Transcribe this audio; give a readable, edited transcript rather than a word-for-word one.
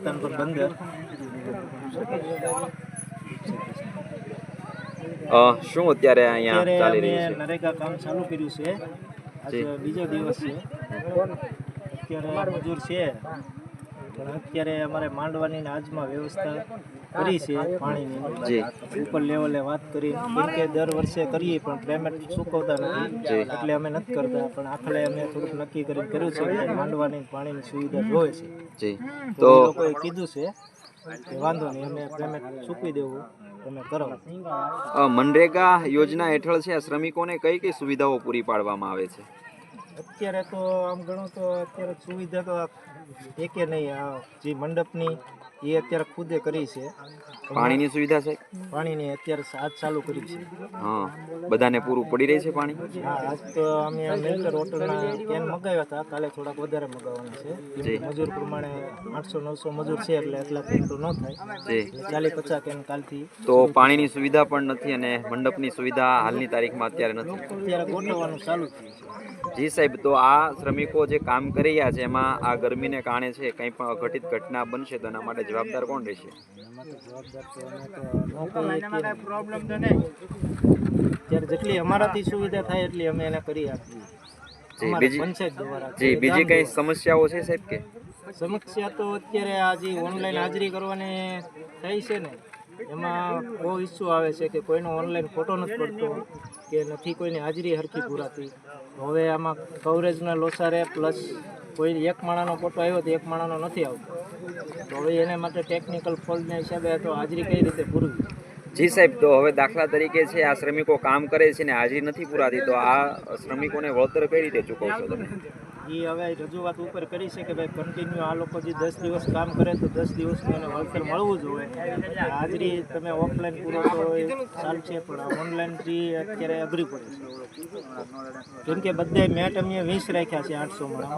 સુલતાનપુર બંદર. શું અત્યારે અહીંયા ચાલી અમે રહ્યું છે? નરેગા કામ ચાલુ કર્યું છે. આજે બીજો દિવસ છે. અત્યારે મજૂર છે, પણ અત્યારે અમારે માંડવાની આજમાં વ્યવસ્થા કરી છે પાણીની. ઉપર લેવલે વાત કરી, કેમ કે દર વર્ષે કરીએ પણ પેમેન્ટ ચૂકવતા નથી, એટલે અમે નથી કરતા. પણ આખરે અમે થોડુંક નક્કી કરીને કર્યું છે કે માંડવાની પાણીની સુવિધા જોવે છે. તો એ લોકોએ કીધું છે કે વાંધો નહીં, અમે પેમેન્ટ ચૂકવી દેવું, તમે કરો. મનરેગા યોજના હેઠળ છે શ્રમિકોને કઈ કઈ સુવિધાઓ પૂરી પાડવામાં આવે છે? અત્યારે તો આમ ગણો તો અત્યારે સુવિધા તો એકે નહીં. આ જે મંડપની એ અત્યારે ખુદે કરી છે. પાણીની સુવિધા છે? પાણીની અત્યારે આજ ચાલુ કરી છે. હા, બધાને પૂરું પડી રહી છે પાણી? હા, આજ તો અમે મેલકર હોટલના કેન મગાવ્યા હતા, કાલે થોડાક વધારે મગાવવાના છે. મજૂર પ્રમાણે 800-900 મજૂર છે, એટલે એટલા કેન તો ન થાય. 40-50 કેન કાલથી. તો પાણીની સુવિધા પણ નથી અને મંડપની સુવિધા હાલની તારીખમાં અત્યારે નથી. અત્યારે ગોઠવવાનું ચાલુ થયું છે. જી સાહેબ, તો આ શ્રમિકો જે કામ કરી રહ્યા છે એમાં આ ગરમીને કારણે છે કંઈ પણ અઘટિત ઘટના બનશે તો એના માટે જવાબદાર કોણ રહેશે? ત્યારે જેટલી અમારાથી સુવિધા થાય એટલી અમે એને કરી આપીએ. પંચાયત દ્વારા. બીજી કઈ સમસ્યાઓ છે સાહેબ કે? સમસ્યા તો અત્યારે આ જે ઓનલાઈન હાજરી કરવાની થઈ છે ને, એમાં બહુ ઇસ્યુ આવે છે કે કોઈનો ઓનલાઈન ફોટો નથી પડતો કે નથી કોઈની હાજરી હરખી પૂરાતી. હવે આમાં કવરેજના લોસારે પ્લસ કોઈ એક માણાનો ફોટો આવ્યો તો એક માણાનો નથી આવતો. તો હવે એને માટે ટેકનિકલ ફોલ્ટના હિસાબે તો હાજરી કઈ રીતે પૂરવી? જી સાહેબ, તો હવે દાખલા તરીકે છે આ શ્રમિકો કામ કરે છે ને હાજરી નથી પુરાતી, તો આ શ્રમિકોને વળતર કઈ રીતે ચૂકવશો તમે? એ હવે રજૂઆત ઉપર કરી છે કે ભાઈ કન્ટિન્યુ આ લોકો જે 10 દિવસ કામ કરે તો 10 દિવસનું એને વળતર મળવું જોઈએ. હાજરી તમે ઓફલાઈન પૂરો તો ચાલશે, પણ ઓનલાઈન જે અત્યારે અઘરી પડે છે, કેમ કે બધા મેટ અમે 20 રાખ્યા છે 800 માં.